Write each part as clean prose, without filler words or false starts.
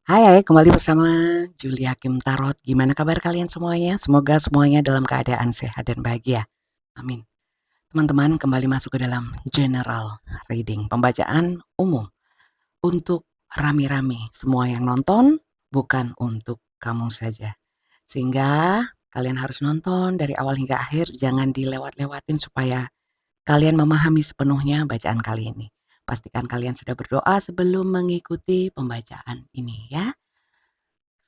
Hai, kembali bersama Julia Kim Tarot. Gimana kabar kalian semuanya? Semoga semuanya dalam keadaan sehat dan bahagia. Amin. Teman-teman kembali masuk ke dalam general reading, pembacaan umum untuk rame-rame. Semua yang nonton bukan untuk kamu saja. Sehingga kalian harus nonton dari awal hingga akhir, jangan dilewat-lewatin supaya kalian memahami sepenuhnya bacaan kali ini. Pastikan kalian sudah berdoa sebelum mengikuti pembacaan ini ya.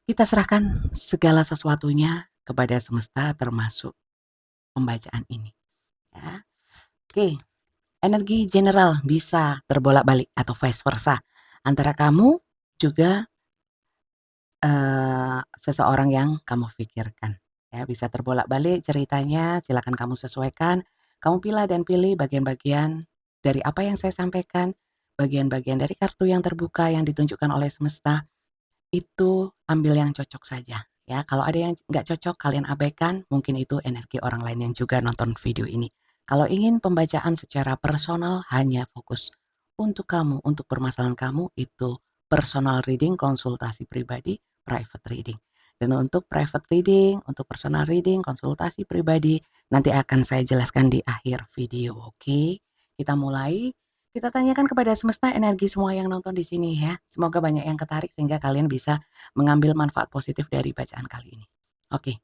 Kita serahkan segala sesuatunya kepada semesta termasuk pembacaan ini ya. Oke, energi general bisa terbolak-balik atau vice versa antara kamu juga seseorang yang kamu pikirkan ya, bisa terbolak-balik ceritanya, silakan kamu sesuaikan. Kamu pilih dan pilih bagian-bagian dari apa yang saya sampaikan, bagian-bagian dari kartu yang terbuka yang ditunjukkan oleh semesta. Itu ambil yang cocok saja ya. Kalau ada yang nggak cocok kalian abaikan, mungkin itu energi orang lain yang juga nonton video ini. Kalau ingin pembacaan secara personal hanya fokus untuk kamu, untuk permasalahan kamu itu personal reading, konsultasi pribadi, private reading. Dan untuk private reading, untuk personal reading, konsultasi pribadi nanti akan saya jelaskan di akhir video. Oke, kita mulai. Kita tanyakan kepada semesta energi semua yang nonton di sini ya. Semoga banyak yang ketarik sehingga kalian bisa mengambil manfaat positif dari bacaan kali ini. Oke,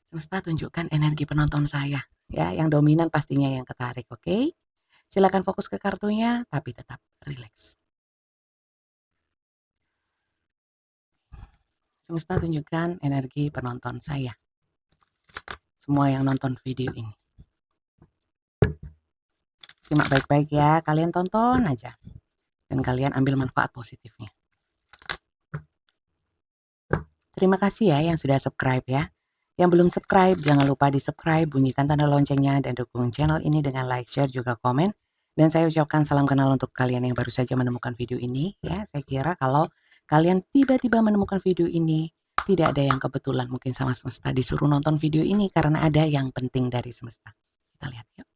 semesta tunjukkan energi penonton saya ya, yang dominan pastinya yang ketarik, oke? Silakan fokus ke kartunya tapi tetap rileks. Semesta tunjukkan energi penonton saya. Semua yang nonton video ini. Simak baik-baik ya, kalian tonton aja. Dan kalian ambil manfaat positifnya. Terima kasih ya yang sudah subscribe ya. Yang belum subscribe, jangan lupa di-subscribe, bunyikan tanda loncengnya, dan dukung channel ini dengan like, share, juga komen. Dan saya ucapkan salam kenal untuk kalian yang baru saja menemukan video ini. Ya, saya kira kalau kalian tiba-tiba menemukan video ini, tidak ada yang kebetulan mungkin sama semesta disuruh nonton video ini karena ada yang penting dari semesta. Kita lihat yuk.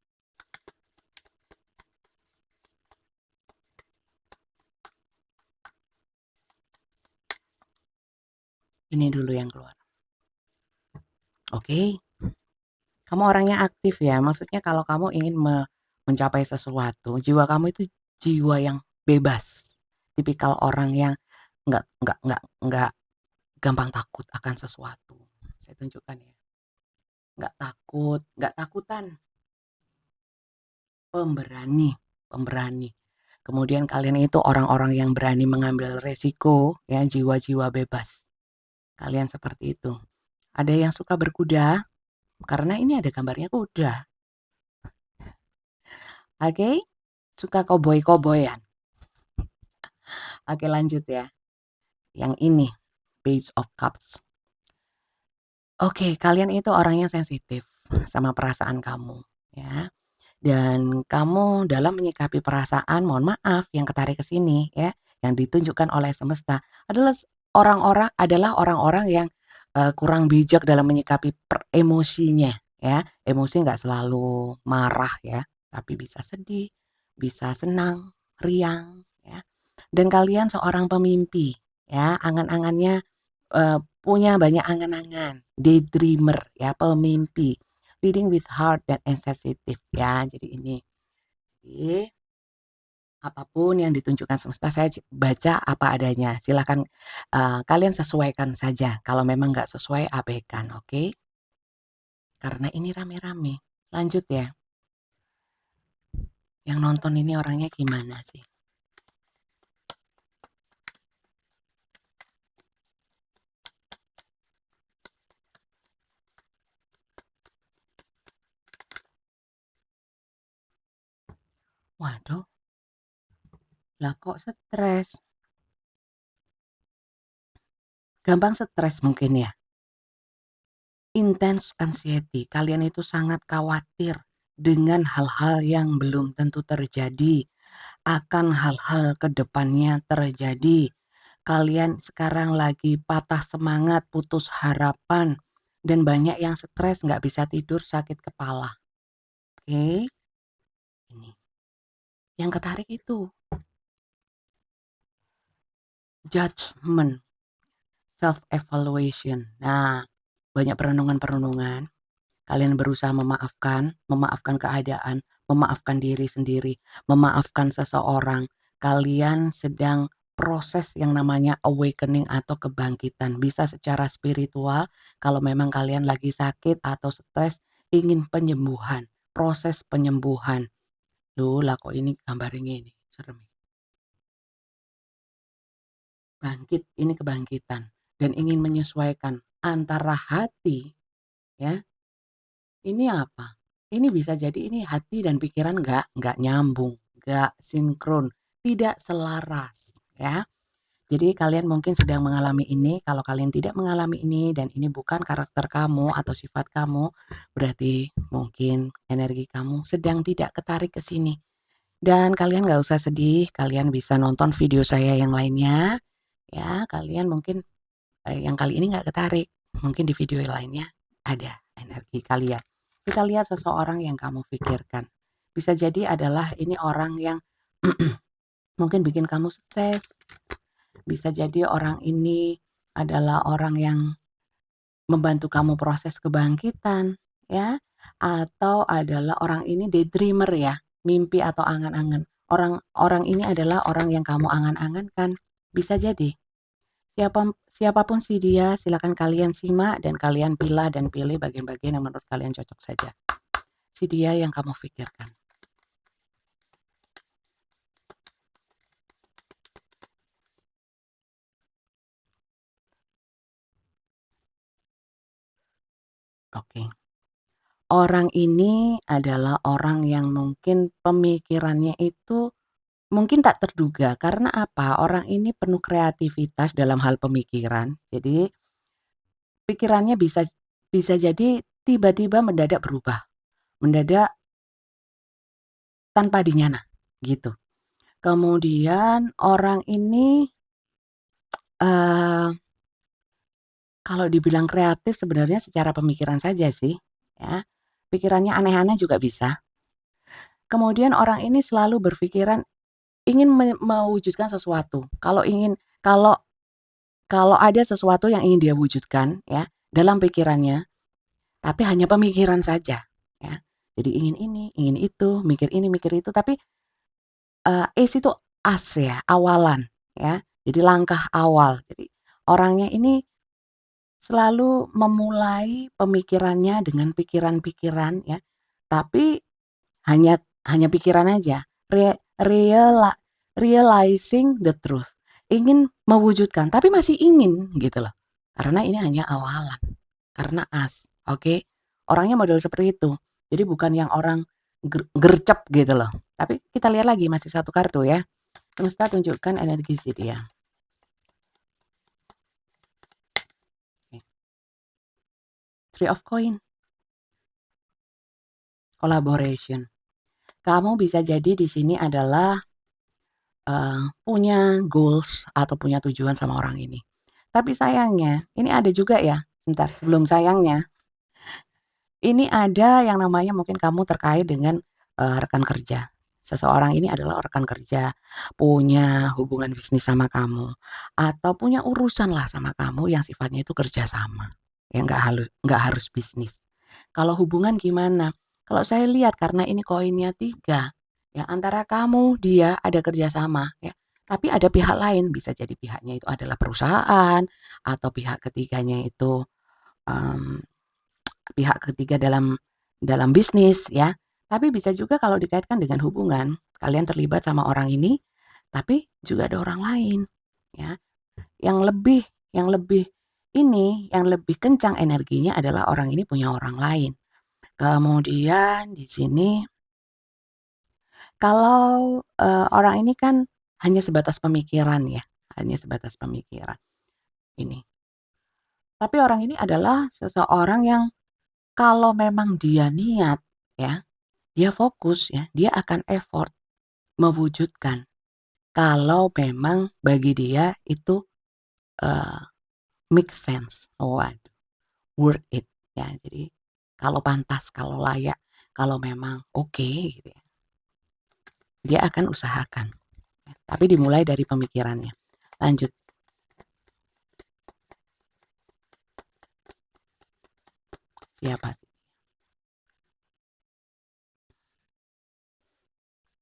Ini dulu yang keluar. Oke. Kamu orangnya aktif ya, maksudnya kalau kamu ingin mencapai sesuatu, jiwa kamu itu jiwa yang bebas. Tipikal orang yang nggak gampang takut akan sesuatu. Saya tunjukkan ya, nggak takut, nggak takutan, pemberani, pemberani. Kemudian kalian itu orang-orang yang berani mengambil resiko, ya, jiwa-jiwa bebas. Kalian seperti itu. Ada yang suka berkuda, karena ini ada gambarnya kuda. Oke, suka koboi-koboyan. Oke, lanjut ya. Yang ini, Page of Cups. Oke, kalian itu orangnya sensitif sama perasaan kamu, ya. Dan kamu dalam menyikapi perasaan, mohon maaf yang ketarik ke sini ya, yang ditunjukkan oleh semesta adalah orang-orang yang kurang bijak dalam menyikapi emosinya ya. Emosi nggak selalu marah ya, tapi bisa sedih, bisa senang, riang ya. Dan kalian seorang pemimpi ya, angan-angannya punya banyak angan-angan, daydreamer ya, pemimpi. Reading with heart dan sensitive ya. Jadi ini. Jadi apapun yang ditunjukkan semesta saya baca apa adanya. Silakan kalian sesuaikan saja. Kalau memang nggak sesuai abaikan, oke? Karena ini rame-rame. Lanjut ya. Yang nonton ini orangnya gimana sih? Waduh, lah kok stres? Gampang stres mungkin ya. Intense anxiety, kalian itu sangat khawatir dengan hal-hal yang belum tentu terjadi, akan hal-hal ke depannya terjadi. Kalian sekarang lagi patah semangat, putus harapan, dan banyak yang stres, nggak bisa tidur, sakit kepala. Oke, ini yang ketarik itu judgment. self evaluation. Nah, banyak perenungan-perenungan, kalian berusaha memaafkan keadaan, memaafkan diri sendiri, memaafkan seseorang. Kalian sedang proses yang namanya awakening atau kebangkitan. Bisa secara spiritual, kalau memang kalian lagi sakit atau stres, ingin penyembuhan, proses penyembuhan. Duh, lah kok ini gambarnya ini, serem. Bangkit, ini kebangkitan dan ingin menyesuaikan antara hati, ya. Ini apa? Ini bisa jadi ini hati dan pikiran nggak nyambung, nggak sinkron, tidak selaras, ya. Jadi kalian mungkin sedang mengalami ini, kalau kalian tidak mengalami ini dan ini bukan karakter kamu atau sifat kamu, berarti mungkin energi kamu sedang tidak ketarik ke sini. Dan kalian nggak usah sedih, kalian bisa nonton video saya yang lainnya, ya. Kalian mungkin yang kali ini nggak ketarik, mungkin di video yang lainnya ada energi kalian. Kita lihat seseorang yang kamu pikirkan. Bisa jadi adalah ini orang yang mungkin bikin kamu stres. Bisa jadi orang ini adalah orang yang membantu kamu proses kebangkitan, ya. Atau adalah orang ini daydreamer ya, mimpi atau angan-angan. Orang ini adalah orang yang kamu angan-angankan. Bisa jadi. Siapapun si dia, silakan kalian simak dan kalian pilah dan pilih bagian-bagian yang menurut kalian cocok saja. Si dia yang kamu pikirkan. Oke. Orang ini adalah orang yang mungkin pemikirannya itu mungkin tak terduga. Karena apa? Orang ini penuh kreativitas dalam hal pemikiran. Jadi pikirannya bisa bisa jadi tiba-tiba mendadak berubah, mendadak tanpa dinyana, gitu. Kemudian orang ini Eee, kalau dibilang kreatif sebenarnya secara pemikiran saja sih, ya. Pikirannya aneh-aneh juga bisa. Kemudian orang ini selalu berpikiran ingin mewujudkan sesuatu. Kalau kalau ada sesuatu yang ingin dia wujudkan ya, dalam pikirannya, tapi hanya pemikiran saja, ya. Jadi ingin ini, ingin itu, mikir ini, mikir itu, tapi, is itu as ya, awalan, ya. Jadi langkah awal. Jadi orangnya ini selalu memulai pemikirannya dengan pikiran-pikiran ya, tapi hanya hanya pikiran aja, realizing the truth, ingin mewujudkan, tapi masih ingin gitu loh, karena ini hanya awalan, karena oke? Orangnya model seperti itu, jadi bukan yang orang gercep gitu loh, tapi kita lihat lagi masih satu kartu ya, semesta tunjukkan energi si dia. Three of coin. Collaboration. Kamu bisa jadi di sini adalah, punya goals atau punya tujuan sama orang ini. Tapi sayangnya, ini ada juga ya, bentar sebelum sayangnya, ini ada yang namanya mungkin kamu terkait dengan, rekan kerja. Seseorang ini adalah rekan kerja, punya hubungan bisnis sama kamu, atau punya urusan lah sama kamu yang sifatnya itu kerja sama, ya nggak harus bisnis. Kalau hubungan gimana? Kalau saya lihat karena ini koinnya 3, ya antara kamu, dia ada kerjasama ya, tapi ada pihak lain, bisa jadi pihaknya itu adalah perusahaan, atau pihak ketiganya itu, mmm, pihak ketiga dalam bisnis ya. Tapi bisa juga kalau dikaitkan dengan hubungan, kalian terlibat sama orang ini, tapi juga ada orang lain ya, yang lebih yang lebih yang lebih kencang energinya adalah orang ini punya orang lain. Kemudian di sini kalau, orang ini kan hanya sebatas pemikiran ya, hanya sebatas pemikiran ini. Tapi orang ini adalah seseorang yang kalau memang dia niat ya, dia fokus ya, dia akan effort mewujudkan. Kalau memang bagi dia itu, eee, make sense, waduh, worth it ya. Jadi kalau pantas, kalau layak, kalau memang oke gitu ya, dia akan usahakan. Tapi dimulai dari pemikirannya. Lanjut. Siapa sih?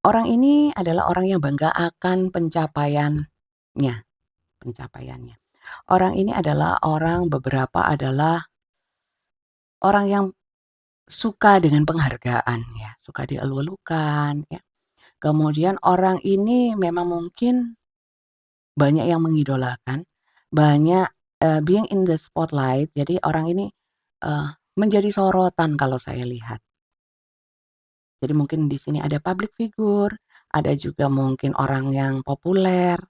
Orang ini adalah orang yang bangga akan pencapaiannya. Orang ini adalah beberapa adalah orang yang suka dengan penghargaan ya, suka dielu-elukan ya. Kemudian orang ini memang mungkin banyak yang mengidolakan, banyak, being in the spotlight, jadi orang ini, eee, menjadi sorotan kalau saya lihat. Jadi mungkin di sini ada public figure, ada juga mungkin orang yang populer,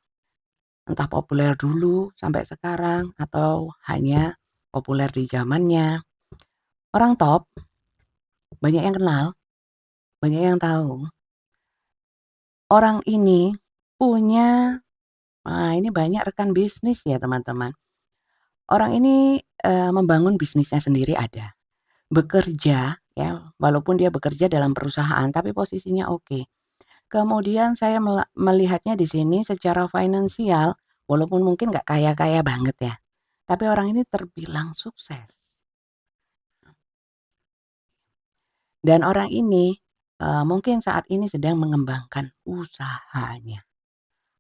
entah populer dulu sampai sekarang atau hanya populer di zamannya. Orang top, banyak yang kenal, banyak yang tahu. Orang ini punya ini banyak rekan bisnis ya teman-teman. Orang ini, membangun bisnisnya sendiri ada, bekerja ya, walaupun dia bekerja dalam perusahaan tapi posisinya oke. Kemudian saya melihatnya di sini secara finansial, walaupun mungkin nggak kaya-kaya banget ya, tapi orang ini terbilang sukses. Dan orang ini, mungkin saat ini sedang mengembangkan usahanya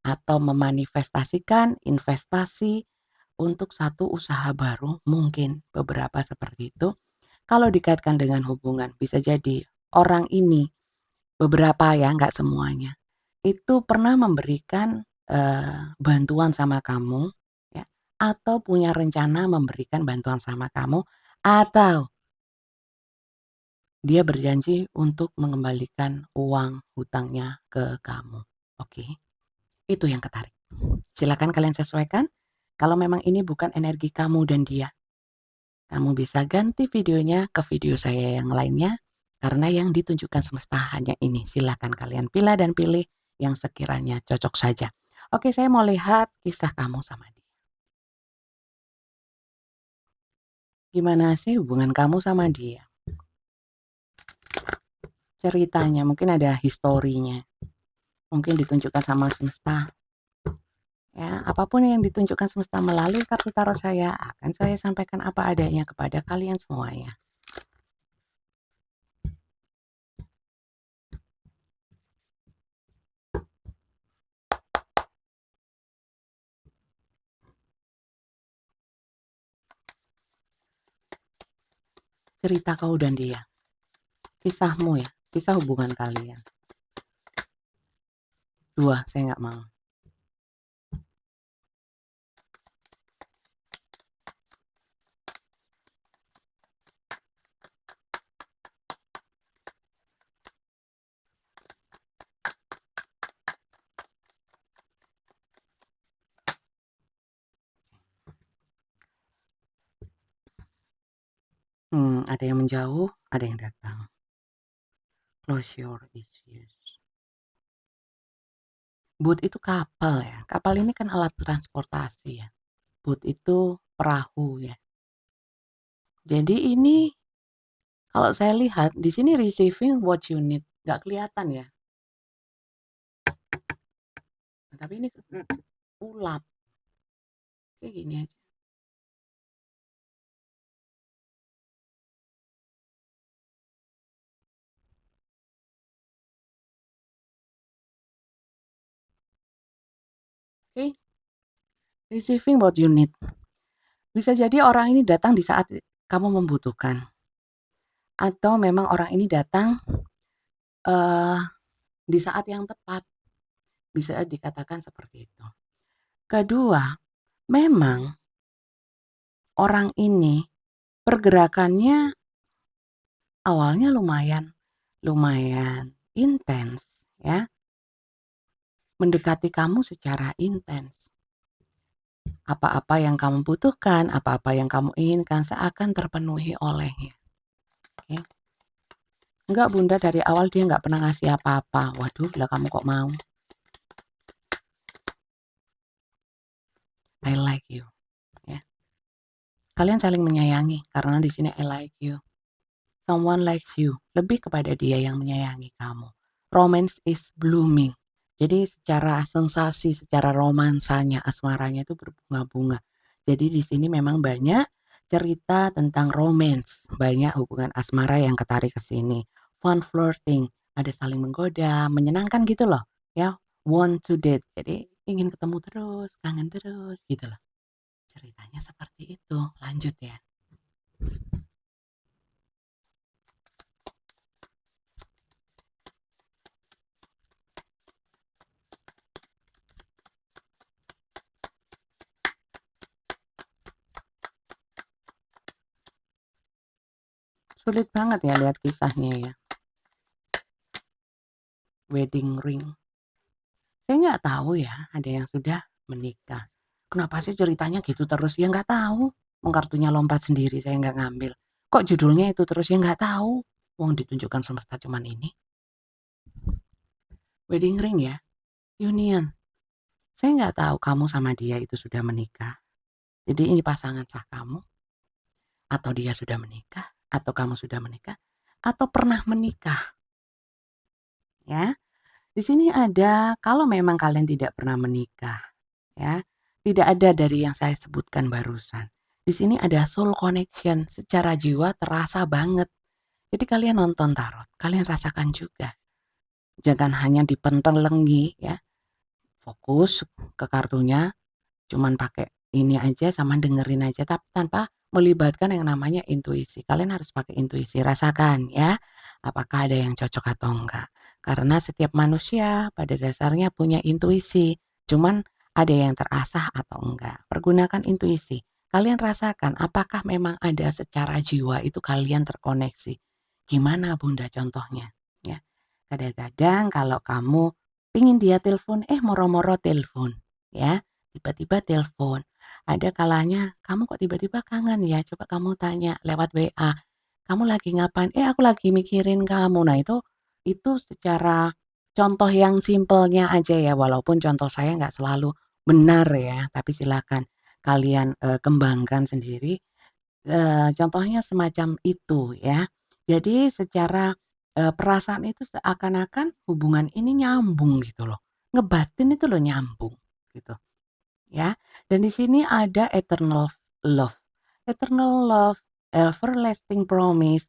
atau memanifestasikan investasi untuk satu usaha baru, mungkin beberapa seperti itu. Kalau dikaitkan dengan hubungan, bisa jadi orang ini, beberapa ya, nggak semuanya, itu pernah memberikan, bantuan sama kamu ya, atau punya rencana memberikan bantuan sama kamu, atau dia berjanji untuk mengembalikan uang hutangnya ke kamu. Oke, itu yang ketarik. Silakan kalian sesuaikan, kalau memang ini bukan energi kamu dan dia. Kamu bisa ganti videonya ke video saya yang lainnya, karena yang ditunjukkan semesta hanya ini. Silakan kalian pilih dan pilih yang sekiranya cocok saja. Oke, saya mau lihat kisah kamu sama dia. Gimana sih hubungan kamu sama dia? Ceritanya, mungkin ada historinya. Mungkin ditunjukkan sama semesta. Ya, apapun yang ditunjukkan semesta melalui kartu tarot saya, akan saya sampaikan apa adanya kepada kalian semuanya. Cerita kau dan dia. Kisahmu ya, kisah hubungan kalian. Dua, saya nggak mau. Ada yang menjauh, ada yang datang. Close your issues. Boat itu kapal ya. Kapal ini kan alat transportasi ya. Boat itu perahu ya. Jadi ini kalau saya lihat di sini receiving what you need, nggak kelihatan ya. Tapi ini ulap kayak gini aja. Oke, receiving what you need. Bisa jadi orang ini datang di saat kamu membutuhkan, atau memang orang ini datang eh, di saat yang tepat. Bisa dikatakan seperti itu. Kedua, memang orang ini pergerakannya awalnya lumayan lumayan intens ya, mendekati kamu secara intens. Apa-apa yang kamu butuhkan, apa-apa yang kamu inginkan seakan terpenuhi olehnya. Oke. Enggak bunda, dari awal dia nggak pernah ngasih apa-apa. Waduh, lah kamu kok mau? I like you. Ya. Kalian saling menyayangi karena di sini I like you. Someone likes you. Lebih kepada dia yang menyayangi kamu. Romance is blooming. Jadi secara sensasi, secara romansanya, asmaranya itu berbunga-bunga. Jadi di sini memang banyak cerita tentang romance, banyak hubungan asmara yang ketarik ke sini. Fun flirting, ada saling menggoda, menyenangkan gitu loh, ya. Want to date, jadi ingin ketemu terus, kangen terus, gitu loh. Ceritanya seperti itu, lanjut ya. Sulit banget ya lihat kisahnya ya. Wedding ring. Saya nggak tahu ya, ada yang sudah menikah. Kenapa sih ceritanya gitu terus? Ya nggak tahu. Wong kartunya lompat sendiri, saya nggak ngambil. Kok judulnya itu terus? Ya nggak tahu. Wong ditunjukkan semesta cuman ini. Wedding ring ya, union. Saya nggak tahu kamu sama dia itu sudah menikah. Jadi ini pasangan sah kamu, atau dia sudah menikah, atau kamu sudah menikah, atau pernah menikah, ya. Di sini ada kalau memang kalian tidak pernah menikah, ya, tidak ada dari yang saya sebutkan barusan. Di sini ada soul connection, secara jiwa terasa banget. Jadi kalian nonton tarot, kalian rasakan juga. Jangan hanya dipentelengi ya, fokus ke kartunya, cuman pakai ini aja sama dengerin aja tapi tanpa melibatkan yang namanya intuisi. Kalian harus pakai intuisi, rasakan ya, apakah ada yang cocok atau enggak. Karena setiap manusia pada dasarnya punya intuisi, cuman ada yang terasah atau enggak. Pergunakan intuisi. Kalian rasakan apakah memang ada secara jiwa itu kalian terkoneksi. Gimana Bunda contohnya? Ya. Kadang-kadang kalau kamu pingin dia telepon, moro-moro telepon, ya. Tiba-tiba telepon. Ada kalanya, "Kamu kok tiba-tiba kangen ya?" Coba kamu tanya lewat WA, "Kamu lagi ngapain?" "Aku lagi mikirin kamu." Nah itu secara contoh yang simpelnya aja ya, walaupun contoh saya nggak selalu benar ya, tapi silakan kalian, kembangkan sendiri. Contohnya semacam itu ya. Jadi secara, perasaan itu seakan-akan hubungan ini nyambung gitu loh, ngebatin itu loh nyambung, gitu. Ya, dan di sini ada eternal love. Eternal love, everlasting promise,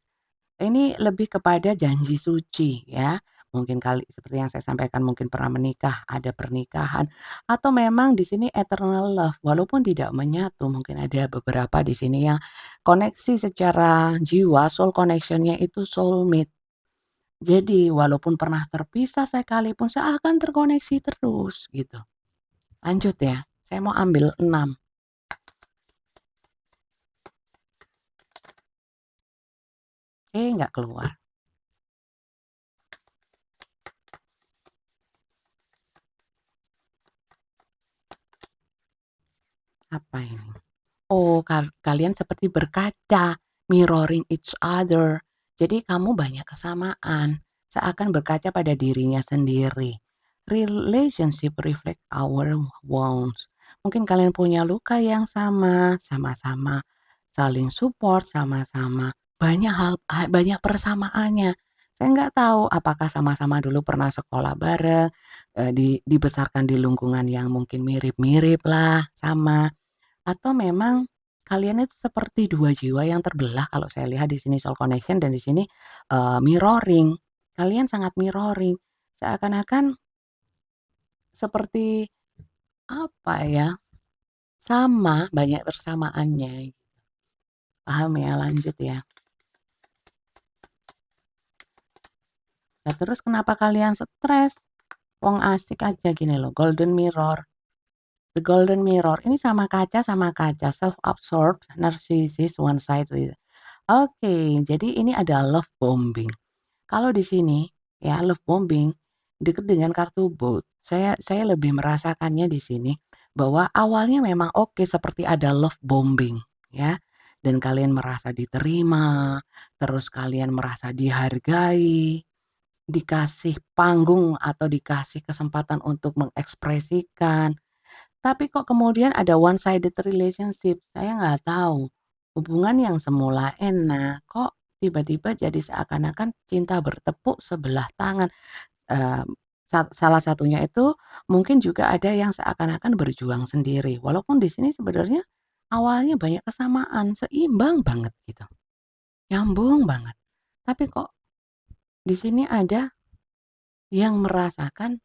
ini lebih kepada janji suci ya. Mungkin kali seperti yang saya sampaikan mungkin pernah menikah, ada pernikahan, atau memang di sini eternal love walaupun tidak menyatu, mungkin ada beberapa di sini yang koneksi secara jiwa, soul connection-nya itu soulmate. Jadi walaupun pernah terpisah sekalipun seakan terkoneksi terus gitu. Lanjut ya, saya mau ambil 6. Nggak keluar. Apa ini? Oh, kalian seperti berkaca, mirroring each other. Jadi kamu banyak kesamaan, seakan berkaca pada dirinya sendiri. Relationship reflect our wounds. Mungkin kalian punya luka yang sama, sama-sama saling support, sama-sama banyak hal, banyak persamaannya. Saya nggak tahu apakah sama-sama dulu pernah sekolah bareng, dibesarkan di lingkungan yang mungkin mirip-mirip lah, sama atau memang kalian itu seperti 2 jiwa yang terbelah kalau saya lihat di sini soul connection dan di sini, mirroring. Kalian sangat mirroring. Seakan-akan seperti apa ya, sama, banyak persamaannya. Paham ya? Lanjut ya. Nah terus kenapa kalian stres? Wong asik aja gini loh, golden mirror. The golden mirror ini sama kaca, self-absorbed, narcissist, one-sided. Oke, jadi ini ada love bombing. Kalau di sini ya love bombing deket dengan kartu boat. Saya lebih merasakannya di sini bahwa awalnya memang oke seperti ada love bombing ya. Dan kalian merasa diterima, terus kalian merasa dihargai, dikasih panggung atau dikasih kesempatan untuk mengekspresikan. Tapi kok kemudian ada one sided relationship, saya nggak tahu. Hubungan yang semula enak, kok tiba-tiba jadi seakan-akan cinta bertepuk sebelah tangan. Eee, salah satunya itu mungkin juga ada yang seakan-akan berjuang sendiri, walaupun di sini sebenarnya awalnya banyak kesamaan, seimbang banget gitu, nyambung banget. Tapi kok di sini ada yang merasakan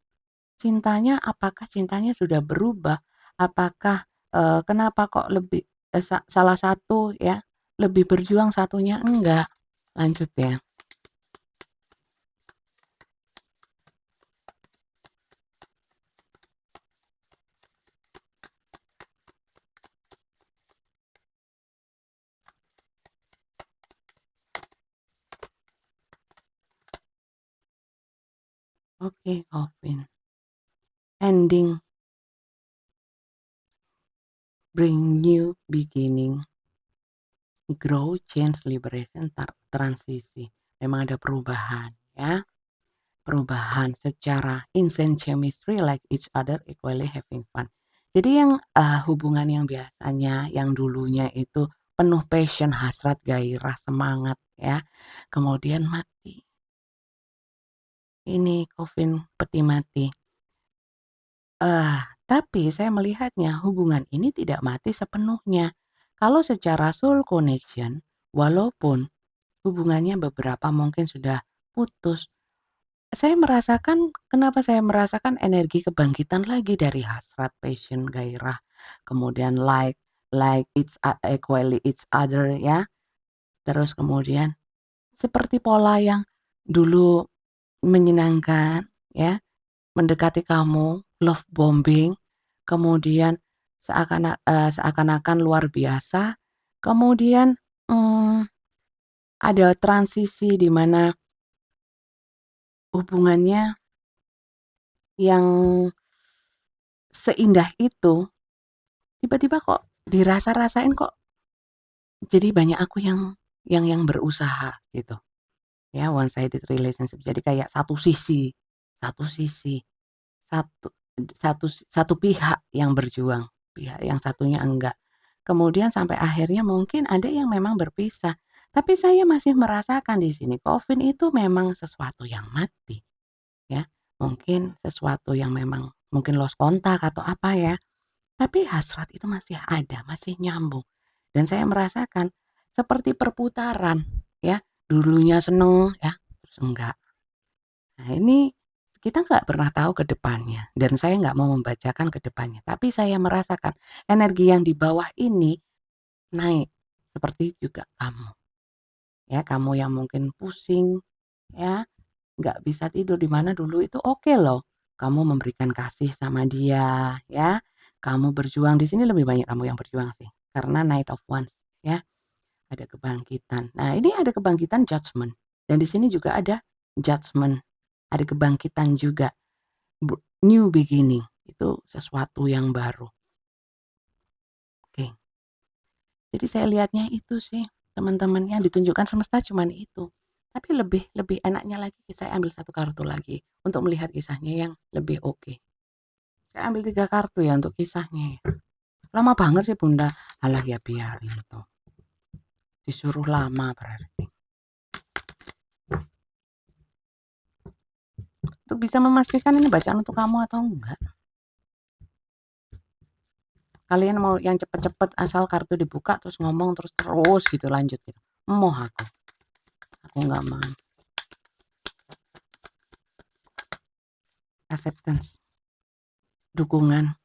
cintanya, apakah cintanya sudah berubah? Apakah, kenapa kok lebih salah satu ya, lebih berjuang, satunya enggak? Lanjut ya. Oke, Calvin. Ending bring new beginning, grow, change, liberation, transisi. Memang ada perubahan ya. Perubahan secara instant chemistry like each other equally having fun. Jadi yang hubungan yang biasanya yang dulunya itu penuh passion, hasrat, gairah, semangat ya. Kemudian mati. Ini Coffin peti mati. Tapi saya melihatnya hubungan ini tidak mati sepenuhnya. Kalau secara soul connection, walaupun hubungannya beberapa mungkin sudah putus, kenapa saya merasakan energi kebangkitan lagi dari hasrat, passion, gairah, kemudian like equally each other ya. Terus kemudian seperti pola yang dulu menyenangkan ya, mendekati kamu, love bombing, kemudian seakan-akan luar biasa, kemudian, ada transisi di mana hubungannya yang seindah itu, tiba-tiba kok dirasa-rasain kok jadi banyak aku yang berusaha gitu, ya one sided relationship. Jadi kayak satu sisi, satu satu pihak yang berjuang, pihak yang satunya enggak. Kemudian sampai akhirnya mungkin ada yang memang berpisah, tapi saya masih merasakan di sini Coffin itu memang sesuatu yang mati, ya. Mungkin sesuatu yang memang mungkin lost kontak atau apa ya. Tapi hasrat itu masih ada, masih nyambung. Dan saya merasakan seperti perputaran ya, dulunya seneng ya, terus enggak. Nah ini kita nggak pernah tahu ke depannya dan saya nggak mau membacakan ke depannya. Tapi saya merasakan energi yang di bawah ini naik. Seperti juga kamu. Ya, kamu yang mungkin pusing ya, nggak bisa tidur di mana dulu itu oke loh. Kamu memberikan kasih sama dia ya. Kamu berjuang di sini lebih banyak kamu yang berjuang sih. Karena Knight of Wands ya, ada kebangkitan. Nah, ini ada kebangkitan judgment dan di sini juga ada judgment. Ada kebangkitan juga. New beginning itu sesuatu yang baru. Oke. Jadi saya lihatnya itu sih, teman-teman yang ditunjukkan semesta cuman itu. Tapi lebih lebih enaknya lagi saya ambil satu kartu lagi untuk melihat kisahnya yang lebih oke. Saya ambil 3 kartu ya untuk kisahnya ya. Lama banget sih Bunda. Alah ya biarin tuh. Disuruh lama berarti. Untuk bisa memastikan ini bacaan untuk kamu atau enggak. Kalian mau yang cepet-cepet asal kartu dibuka terus ngomong terus gitu lanjut gitu. Emoh aku. Aku nggak mau. Acceptance. Dukungan.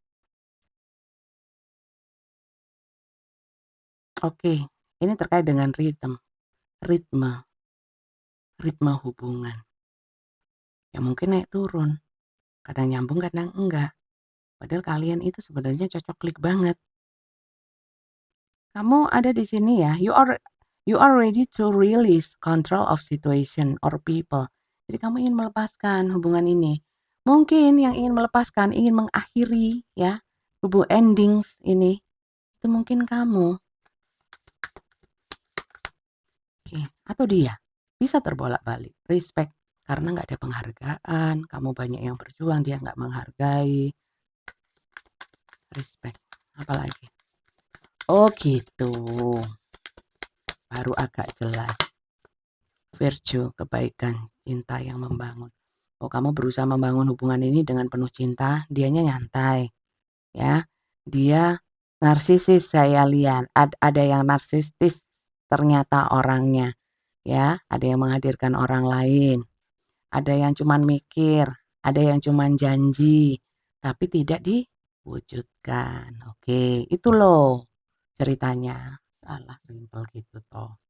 Oke, ini terkait dengan ritme, ritme hubungan. Ya mungkin naik turun, kadang nyambung kadang enggak. Padahal kalian itu sebenarnya cocok klik banget. Kamu ada di sini ya, you are ready to release control of situation or people. Jadi kamu ingin melepaskan hubungan ini. Mungkin yang ingin melepaskan, ingin mengakhiri ya, endings ini. Itu mungkin kamu. Oke, atau dia bisa terbolak-balik. Respect karena nggak ada penghargaan, kamu banyak yang berjuang, dia nggak menghargai. Respect, apalagi? Oh gitu, baru agak jelas. Virtue, kebaikan, cinta yang membangun. Oh kamu berusaha membangun hubungan ini dengan penuh cinta, dianya nyantai, ya. Dia Narsisis saya lihat, ada yang narsistis ternyata orangnya, ya, ada yang menghadirkan orang lain, ada yang cuman mikir, ada yang cuman janji, tapi tidak diwujudkan. Oke, itu loh ceritanya. Alah simpel gitu toh.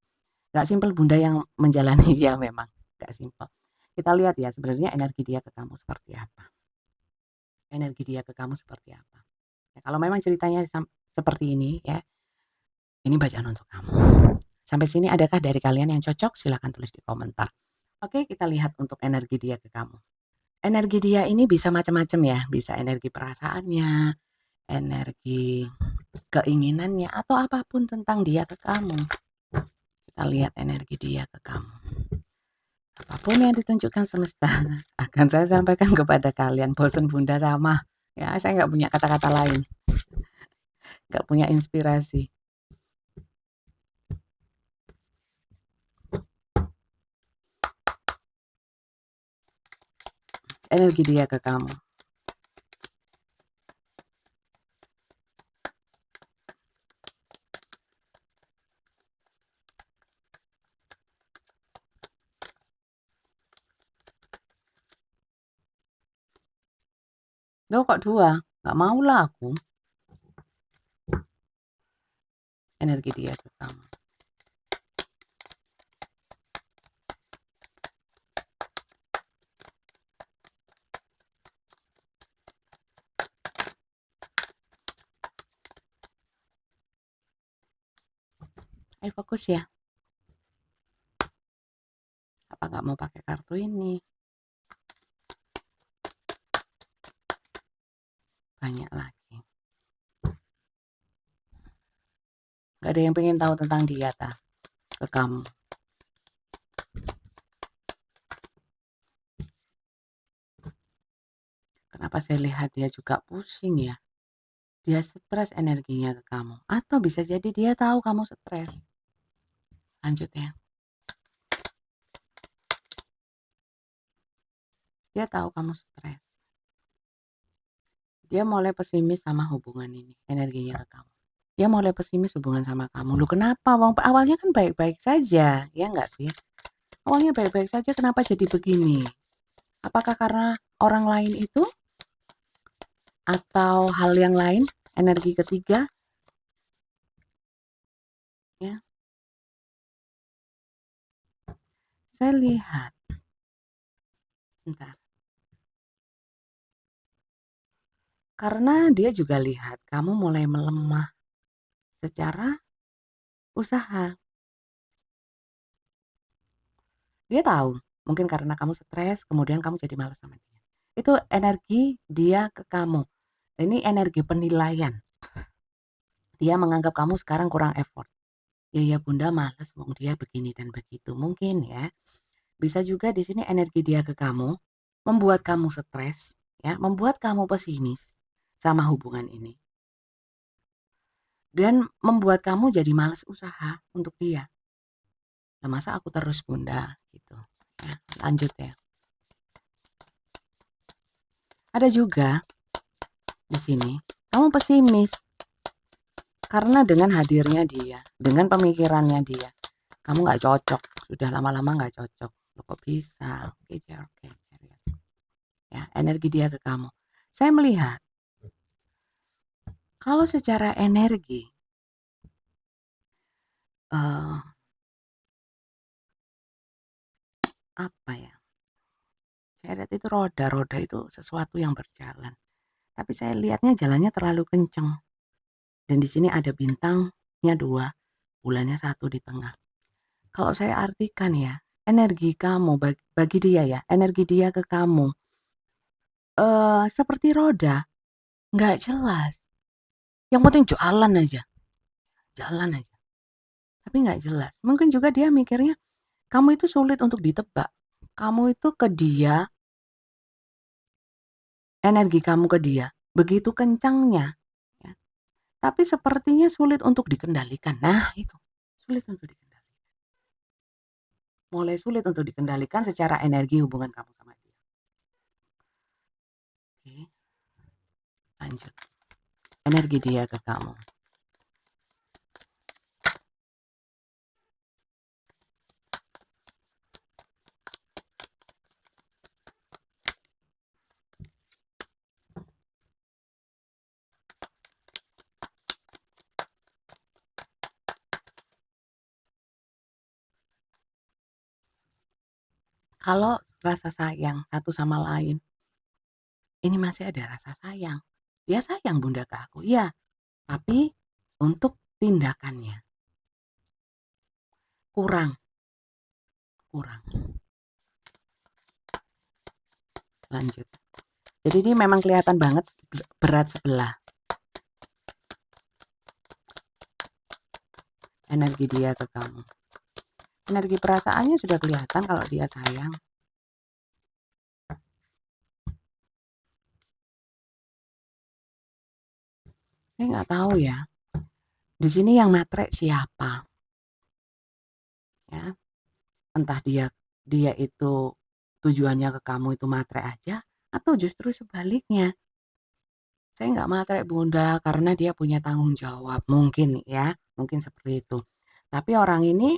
Nggak simpel Bunda yang menjalani ya memang, nggak simpel. Kita lihat ya sebenarnya energi dia ke kamu seperti apa. Energi dia ke kamu seperti apa. Ya, kalau memang ceritanya seperti ini ya, ini bacaan untuk kamu. Sampai sini adakah dari kalian yang cocok? Silahkan tulis di komentar. Oke, kita lihat untuk energi dia ke kamu. Energi dia ini bisa macam-macam ya, bisa energi perasaannya, energi keinginannya, atau apapun tentang dia ke kamu. Kita lihat energi dia ke kamu. Apapun yang ditunjukkan semesta akan saya sampaikan kepada kalian. Bosen Bunda sama. Ya, saya nggak punya kata-kata lain. Nggak punya inspirasi. Energi dia ke kamu. Loh kok 2? Nggak mau lah aku. Energi dia ke kamu. Ayo fokus ya. Apa nggak mau pakai kartu ini? Banyak lagi. Gak ada yang pengen tahu tentang dia ke kamu. Kenapa saya lihat dia juga pusing ya? Dia stres energinya ke kamu. Atau bisa jadi dia tahu kamu stres. Lanjut ya. Dia tahu kamu stres. Dia mulai pesimis sama hubungan ini. Energinya ke kamu. Dia mulai pesimis hubungan sama kamu. Lu kenapa? Awalnya kan baik-baik saja. Ya nggak sih? Awalnya baik-baik saja. Kenapa jadi begini? Apakah karena orang lain itu? Atau hal yang lain? Energi ketiga? Ya. Saya lihat. Bentar. Karena dia juga lihat kamu mulai melemah secara usaha. Dia tahu, mungkin karena kamu stres, kemudian kamu jadi malas sama dia. Itu energi dia ke kamu. Ini energi penilaian. Dia menganggap kamu sekarang kurang effort. Ya Bunda malas, wong dia begini dan begitu. Mungkin ya. Bisa juga di sini energi dia ke kamu membuat kamu stres, ya, membuat kamu pesimis sama hubungan ini. Dan membuat kamu jadi malas usaha untuk dia. Nah, masa aku terus Bunda gitu. Ya, lanjut ya. Ada juga di sini kamu pesimis karena dengan hadirnya dia, dengan pemikirannya dia, kamu nggak cocok. Sudah lama-lama nggak cocok. Loh, kok bisa? Oke, oke. Ya, energi dia ke kamu. Saya melihat kalau secara energi apa ya? Saya lihat itu roda itu sesuatu yang berjalan. Tapi saya lihatnya jalannya terlalu kenceng. Dan di sini ada bintangnya 2, bulannya 1 di tengah. Kalau saya artikan ya, energi kamu bagi dia ya, energi dia ke kamu seperti roda, nggak jelas. Yang penting jalan aja. Tapi nggak jelas. Mungkin juga dia mikirnya kamu itu sulit untuk ditebak. Kamu itu ke dia, energi kamu ke dia, begitu kencangnya. Ya. Tapi sepertinya sulit untuk dikendalikan. Nah itu, sulit untuk dikendalikan. Mulai sulit untuk dikendalikan secara energi hubungan kamu sama dia. Oke, lanjut. Energi dia ke kamu. Kalau rasa sayang satu sama lain, ini masih ada rasa sayang. Dia sayang Bunda ke aku, iya, tapi untuk tindakannya kurang, kurang. Lanjut. Jadi ini memang kelihatan banget berat sebelah energi dia ke kamu. Energi perasaannya sudah kelihatan kalau dia sayang. Saya nggak tahu ya. Di sini yang matre siapa? Ya, entah dia itu tujuannya ke kamu itu matre aja, atau justru sebaliknya. Saya nggak matre Bunda karena dia punya tanggung jawab. Mungkin ya, mungkin seperti itu. Tapi orang ini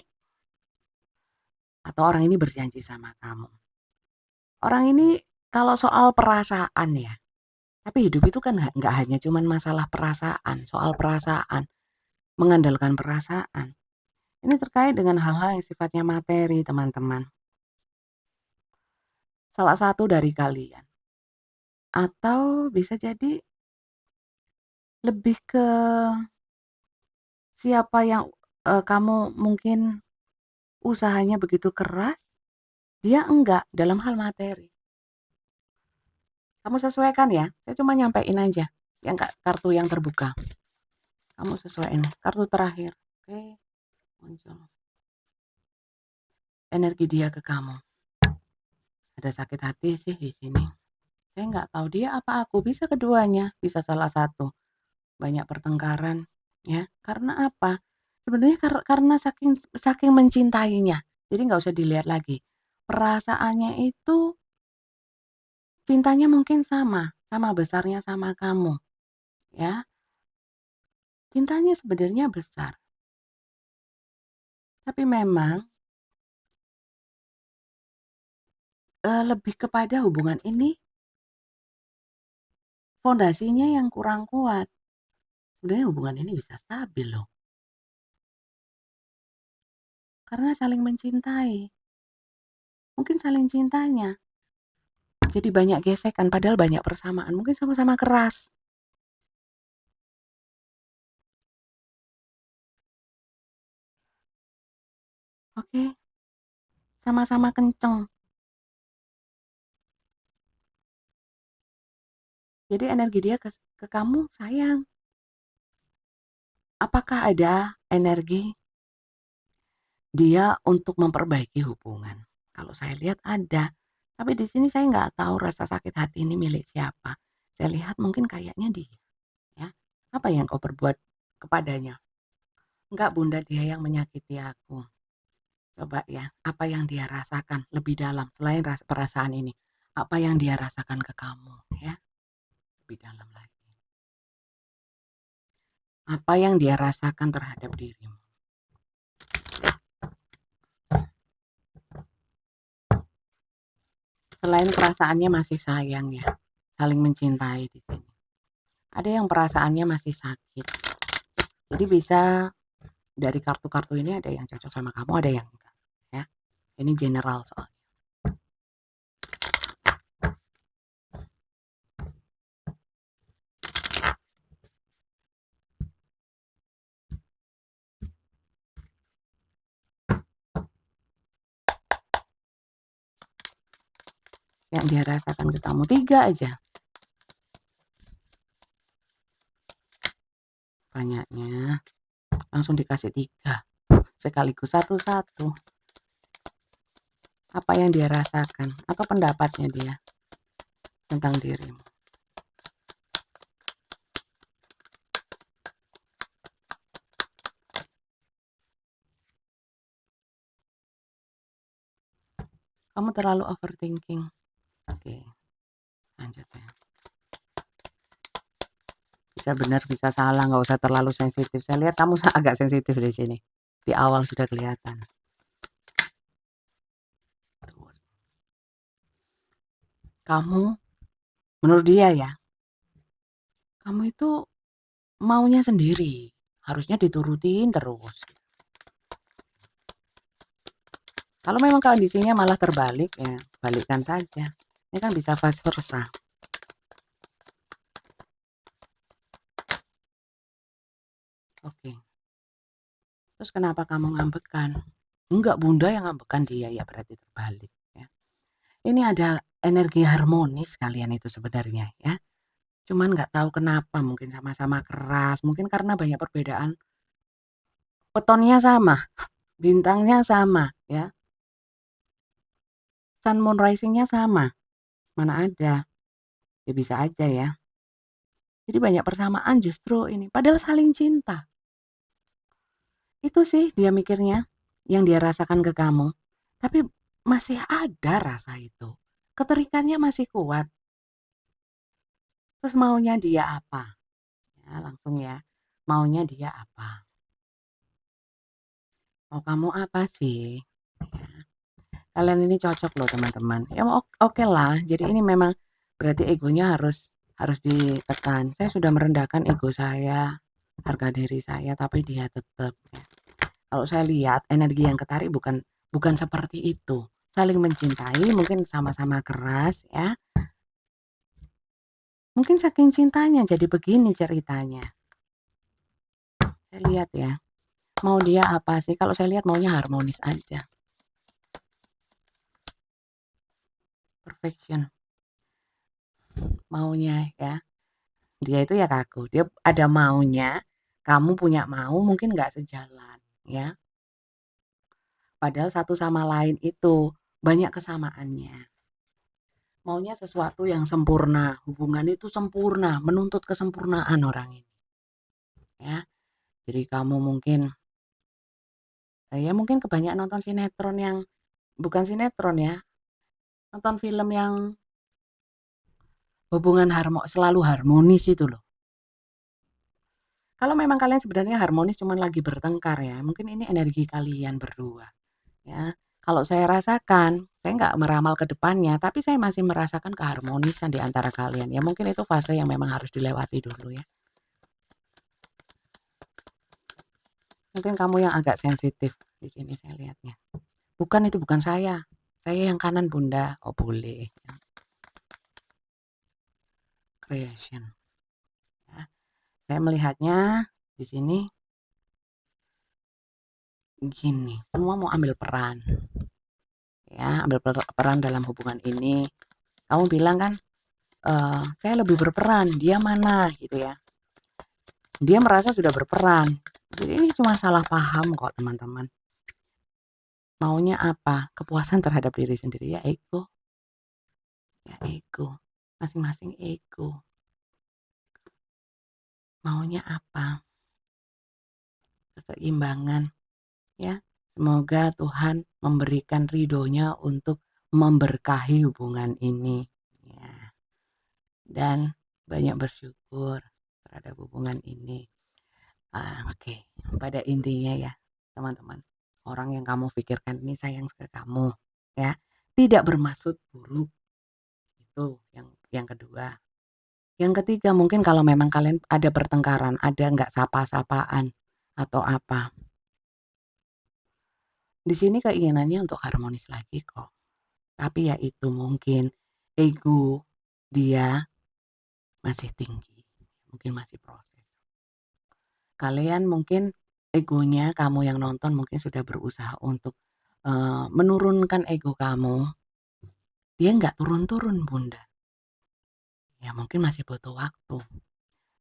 berjanji sama kamu. Orang ini kalau soal perasaan ya, tapi hidup itu kan nggak hanya cuman masalah perasaan, soal perasaan, mengandalkan perasaan. Ini terkait dengan hal-hal yang sifatnya materi, teman-teman. Salah satu dari kalian. Atau bisa jadi lebih ke siapa yang kamu mungkin usahanya begitu keras, dia enggak dalam hal materi. Kamu sesuaikan ya, saya cuma nyampein aja yang kartu yang terbuka. Kamu sesuaiin, kartu terakhir. Oke, muncul. Energi dia ke kamu. Ada sakit hati sih di sini. Saya nggak tahu dia apa aku, bisa keduanya, bisa salah satu. Banyak pertengkaran, ya. Karena apa? Sebenarnya karena saking saking mencintainya. Jadi nggak usah dilihat lagi. Perasaannya itu cintanya mungkin sama besarnya sama kamu, ya. Cintanya sebenarnya besar. Tapi memang lebih kepada hubungan ini fondasinya yang kurang kuat. Sebenarnya hubungan ini bisa stabil loh. Karena saling mencintai. Mungkin saling cintanya. Jadi banyak gesekan padahal banyak persamaan. Mungkin sama-sama keras. Oke, sama-sama kenceng. Jadi energi dia ke kamu sayang. Apakah ada energi dia untuk memperbaiki hubungan? Kalau saya lihat ada. Tapi di sini saya nggak tahu rasa sakit hati ini milik siapa. Saya lihat mungkin kayaknya dia. Ya. Apa yang kau perbuat kepadanya? Enggak Bunda, dia yang menyakiti aku. Coba ya, apa yang dia rasakan lebih dalam selain perasaan ini? Apa yang dia rasakan ke kamu ya? Lebih dalam lagi. Apa yang dia rasakan terhadap dirimu? Selain perasaannya masih sayang ya, saling mencintai di sini. Ada yang perasaannya masih sakit. Jadi bisa dari kartu-kartu ini ada yang cocok sama kamu, ada yang enggak ya. Ini general soal. Yang dia rasakan ke kamu 3 aja. Banyaknya langsung dikasih 3 sekaligus satu-satu. Apa yang dia rasakan atau pendapatnya dia tentang dirimu. Kamu terlalu overthinking. Oke, lanjut ya. Bisa benar, bisa salah, nggak usah terlalu sensitif. Saya lihat kamu agak sensitif di sini. Di awal sudah kelihatan. Kamu, menurut dia ya, kamu itu maunya sendiri. Harusnya diturutin terus. Kalau memang kondisinya malah terbalik, ya balikkan saja. Ini kan bisa vice versa. Oke. Terus kenapa kamu ngambekan? Enggak, Bunda yang ngambekan, dia, ya berarti terbalik ya. Ini ada energi harmonis kalian itu sebenarnya ya. Cuman nggak tahu kenapa, mungkin sama-sama keras, mungkin karena banyak perbedaan. Petonnya sama, bintangnya sama ya. Sun moon rising-nya sama. Mana ada? Ya bisa aja ya. Jadi banyak persamaan justru ini. Padahal saling cinta. Itu sih dia mikirnya, yang dia rasakan ke kamu. Tapi masih ada rasa itu. Keterikannya masih kuat. Terus maunya dia apa? Ya, langsung ya. Maunya dia apa? Mau kamu apa sih? Ya. Kalian ini cocok loh teman-teman. Ya oke lah. Jadi ini memang berarti egonya harus harus ditekan. Saya sudah merendahkan ego saya, harga diri saya, tapi dia tetap. Ya. Kalau saya lihat energi yang ketarik bukan bukan seperti itu. Saling mencintai, mungkin sama-sama keras ya. Mungkin saking cintanya jadi begini ceritanya. Saya lihat ya. Mau dia apa sih? Kalau saya lihat maunya harmonis aja. Perfection. Maunya ya. Dia itu ya kaku. Dia ada maunya. Kamu punya mau mungkin nggak sejalan ya. Padahal satu sama lain itu banyak kesamaannya. Maunya sesuatu yang sempurna, hubungan itu sempurna, menuntut kesempurnaan orang ini. Ya, jadi kamu mungkin, ya mungkin kebanyakan nonton sinetron yang bukan sinetron ya, nonton film yang hubungan selalu harmonis itu loh. Kalau memang kalian sebenarnya harmonis cuman lagi bertengkar ya, mungkin ini energi kalian berdua. Ya, kalau saya rasakan, saya nggak meramal ke depannya, tapi saya masih merasakan keharmonisan di antara kalian. Ya mungkin itu fase yang memang harus dilewati dulu ya. Mungkin kamu yang agak sensitif di sini saya lihatnya. Bukan, itu bukan saya. Saya yang kanan Bunda. Oh boleh. Creation. Ya. Saya melihatnya di sini gini. Semua mau ambil peran. Ya, ambil peran dalam hubungan ini. Kamu bilang kan, saya lebih berperan. Dia mana gitu ya. Dia merasa sudah berperan. Jadi ini cuma salah paham kok teman-teman. Maunya apa? Kepuasan terhadap diri sendiri ya ego. Ya ego. Masing-masing ego. Maunya apa? Keseimbangan ya. Semoga Tuhan memberikan ridhonya untuk memberkahi hubungan ini ya. Dan banyak bersyukur terhadap hubungan ini. Oke. Pada intinya ya teman-teman, orang yang kamu pikirkan ini sayang ke kamu ya, tidak bermaksud buruk. Itu yang kedua. Yang ketiga, mungkin kalau memang kalian ada pertengkaran, ada nggak sapa-sapaan atau apa, di sini keinginannya untuk harmonis lagi kok. Tapi ya itu mungkin ego dia masih tinggi, mungkin masih proses. Kalian mungkin egonya, kamu yang nonton mungkin sudah berusaha untuk menurunkan ego kamu. Dia nggak turun-turun Bunda. Ya mungkin masih butuh waktu.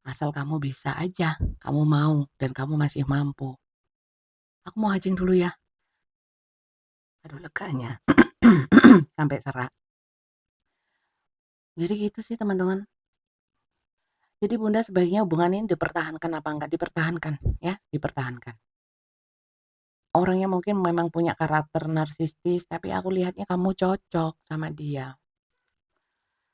Asal kamu bisa aja, kamu mau dan kamu masih mampu. Aku mau hajing dulu ya. Aduh leganya. Sampai serak. Jadi gitu sih teman-teman. Jadi Bunda sebaiknya hubungan ini dipertahankan apa enggak? Dipertahankan ya, dipertahankan. Orangnya mungkin memang punya karakter narsistis, tapi aku lihatnya kamu cocok sama dia.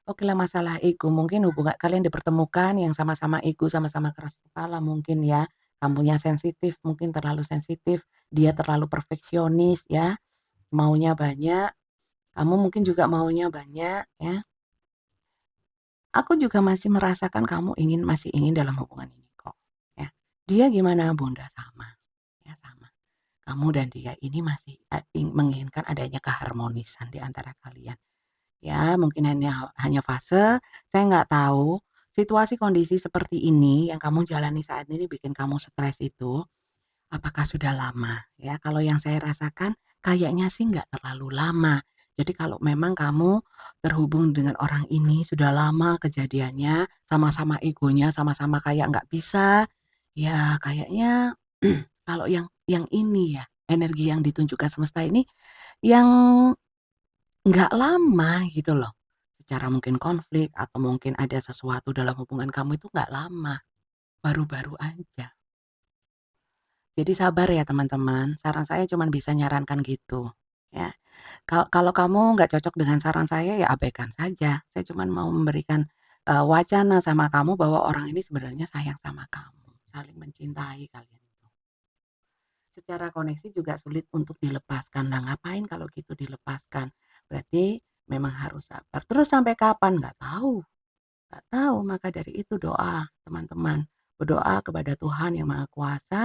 Oke lah masalah ego, mungkin hubungan kalian dipertemukan yang sama-sama ego, sama-sama keras kepala mungkin ya. Kamunya sensitif, mungkin terlalu sensitif, dia terlalu perfeksionis ya. Maunya banyak, kamu mungkin juga maunya banyak ya. Aku juga masih merasakan kamu masih ingin dalam hubungan ini kok, ya. Dia gimana Bunda? Sama, ya sama. kamu dan dia ini masih menginginkan adanya keharmonisan di antara kalian. Ya, mungkin hanya hanya fase, saya nggak tahu, situasi kondisi seperti ini yang kamu jalani saat ini bikin kamu stres itu, apakah sudah lama? Ya, kalau yang saya rasakan kayaknya sih nggak terlalu lama. Jadi kalau memang kamu terhubung dengan orang ini sudah lama kejadiannya, sama-sama egonya sama-sama kayak nggak bisa, ya kayaknya kalau yang ini ya, energi yang ditunjukkan semesta ini yang nggak lama gitu loh. Secara mungkin konflik atau mungkin ada sesuatu dalam hubungan kamu itu nggak lama, baru-baru aja. Jadi sabar ya teman-teman, saran saya cuman bisa nyarankan gitu, ya. Kalau kamu nggak cocok dengan saran saya ya abaikan saja. Saya cuman mau memberikan, wacana sama kamu bahwa orang ini sebenarnya sayang sama kamu, saling mencintai kalian itu. Secara koneksi juga sulit untuk dilepaskan. Nah, ngapain kalau gitu dilepaskan? Berarti memang harus sabar. Terus sampai kapan? Nggak tahu. Nggak tahu, maka dari itu doa, teman-teman. Berdoa kepada Tuhan Yang Maha Kuasa,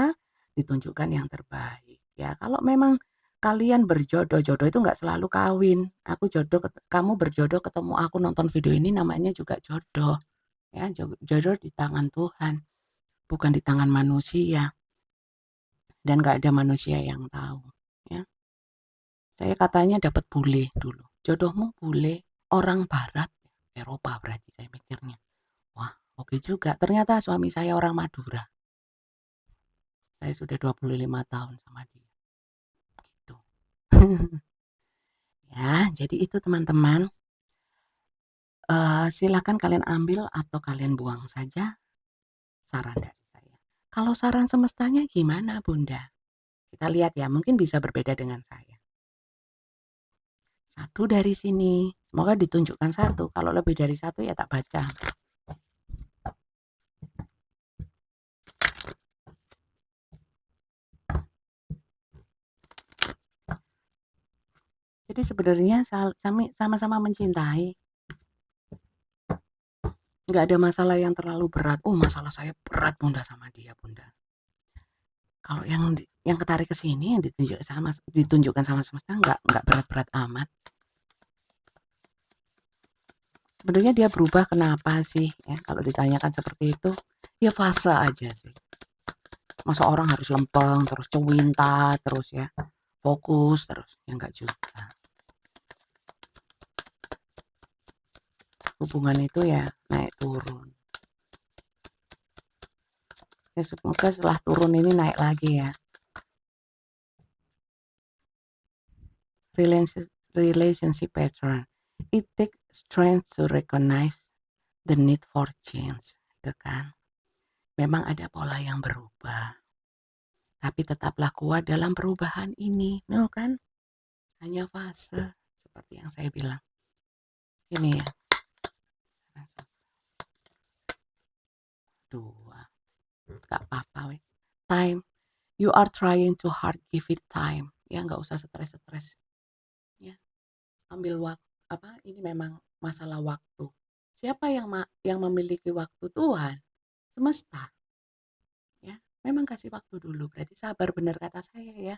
ditunjukkan yang terbaik. Ya, kalau memang kalian berjodoh, jodoh itu nggak selalu kawin. Aku jodoh, kamu berjodoh ketemu aku nonton video ini namanya juga jodoh. Ya, jodoh di tangan Tuhan, bukan di tangan manusia. Dan nggak ada manusia yang tahu. Ya, saya katanya dapat bule dulu. Jodohmu bule orang Barat, Eropa berarti saya mikirnya. Wah, oke juga. Ternyata suami saya orang Madura. Saya sudah 25 tahun sama dia. Gitu. Ya, jadi itu teman-teman. Silakan kalian ambil atau kalian buang saja saran dari saya. Kalau saran semestanya gimana, Bunda? Kita lihat ya, mungkin bisa berbeda dengan saya. Satu dari sini. Semoga ditunjukkan satu. Kalau lebih dari satu ya tak baca. Jadi sebenarnya sama-sama mencintai. Nggak ada masalah yang terlalu berat. Oh, masalah saya berat Bunda sama dia, Bunda. Kalau yang ketarik ke sini yang ditunjukkan sama semesta nggak berat-berat amat. Sebenarnya dia berubah kenapa sih? Ya, kalau ditanyakan seperti itu, ya fase aja sih. Masa orang harus lempeng, terus cuwinta, terus ya fokus terus, ya nggak juga. Hubungan itu ya naik turun. Ya semoga setelah turun ini naik lagi ya. Relationship pattern. It takes strength to recognize the need for change. Itu kan. Memang ada pola yang berubah. Tapi tetaplah kuat dalam perubahan ini. No kan? Hanya fase. Seperti yang saya bilang. Ini ya. Dua. Gak apa-apa. Time. You are trying to hard, give it time. Ya nggak usah stres-stres. Ya. Ambil waktu. Apa? Ini memang masalah waktu. Siapa yang memiliki waktu? Tuhan. Semesta. Ya. Memang kasih waktu dulu. Berarti sabar, benar kata saya ya.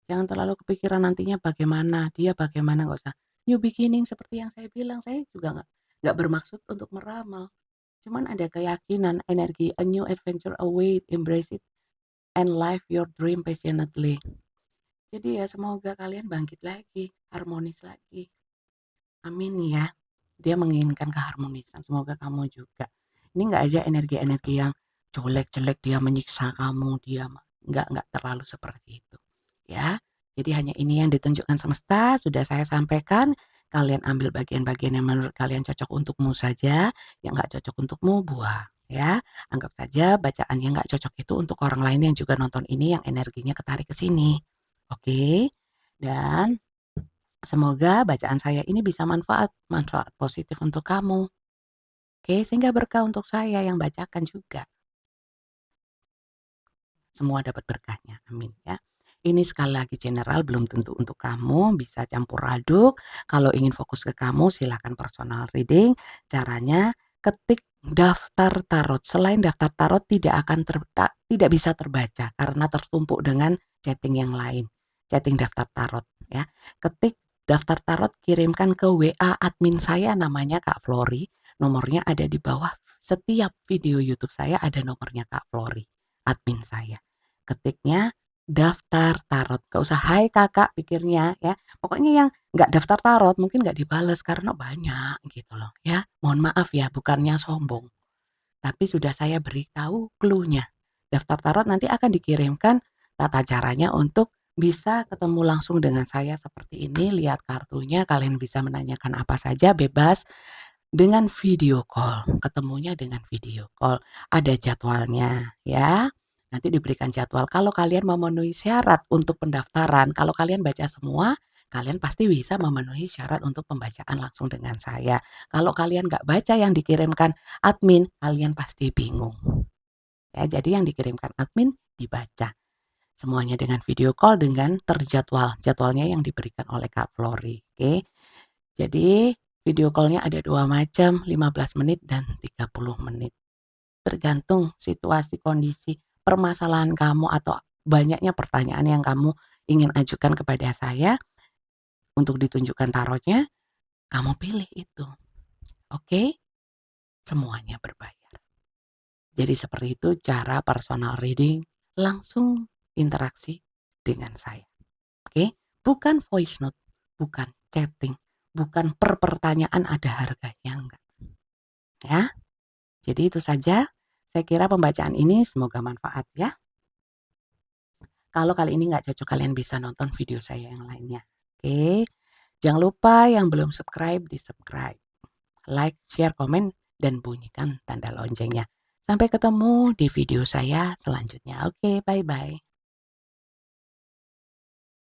Jangan terlalu kepikiran nantinya bagaimana, dia bagaimana, nggak usah. New beginning seperti yang saya bilang, saya juga nggak bermaksud untuk meramal. Cuman ada keyakinan, energi, a new adventure await, embrace it, and live your dream passionately. Jadi ya semoga kalian bangkit lagi, harmonis lagi. Amin ya. Dia menginginkan keharmonisan, semoga kamu juga. Ini nggak ada energi-energi yang jelek-jelek, dia menyiksa kamu, dia nggak terlalu seperti itu. Ya, jadi hanya ini yang ditunjukkan semesta, sudah saya sampaikan. Kalian ambil bagian-bagian yang menurut kalian cocok untukmu saja, yang nggak cocok untukmu buang. Ya, anggap saja bacaan yang nggak cocok itu untuk orang lain yang juga nonton ini, yang energinya ketarik ke sini. Oke, dan semoga bacaan saya ini bisa manfaat positif untuk kamu. Oke, sehingga berkah untuk saya yang bacakan juga. Semua dapat berkahnya, amin ya. Ini sekali lagi general, belum tentu untuk kamu, bisa campur aduk. Kalau ingin fokus ke kamu, silakan personal reading. Caranya ketik daftar tarot. Selain daftar tarot tidak bisa terbaca karena tertumpuk dengan chatting yang lain, chatting daftar tarot ya. Ketik daftar tarot, kirimkan ke WA admin saya namanya Kak Flori, nomornya ada di bawah setiap video YouTube saya ada nomornya Kak Flori, admin saya. Ketiknya daftar tarot, gak usah hai kakak pikirnya ya. Pokoknya yang nggak daftar tarot mungkin nggak dibales karena banyak gitu loh ya. Mohon maaf ya, bukannya sombong. Tapi sudah saya beritahu clue-nya. Daftar tarot nanti akan dikirimkan tata caranya untuk bisa ketemu langsung dengan saya seperti ini, lihat kartunya, kalian bisa menanyakan apa saja bebas dengan video call. Ketemunya dengan video call. Ada jadwalnya ya. Nanti diberikan jadwal. Kalau kalian memenuhi syarat untuk pendaftaran, kalau kalian baca semua, kalian pasti bisa memenuhi syarat untuk pembacaan langsung dengan saya. Kalau kalian nggak baca yang dikirimkan admin, kalian pasti bingung. Ya, jadi yang dikirimkan admin dibaca. Semuanya dengan video call dengan terjadwal. Jadwalnya yang diberikan oleh Kak Flori. Oke. Jadi video call-nya ada 2 macam, 15 menit dan 30 menit. Tergantung situasi, kondisi, permasalahan kamu atau banyaknya pertanyaan yang kamu ingin ajukan kepada saya untuk ditunjukkan tarotnya, kamu pilih itu. Oke? Semuanya berbayar. Jadi seperti itu cara personal reading langsung interaksi dengan saya. Oke? Bukan voice note, bukan chatting, bukan per pertanyaan ada harganya, enggak. Ya, jadi itu saja. Saya kira pembacaan ini semoga manfaat ya. Kalau kali ini nggak cocok kalian bisa nonton video saya yang lainnya. Oke, jangan lupa yang belum subscribe di-subscribe, like, share, komen, dan bunyikan tanda loncengnya. Sampai ketemu di video saya selanjutnya. Oke, bye-bye.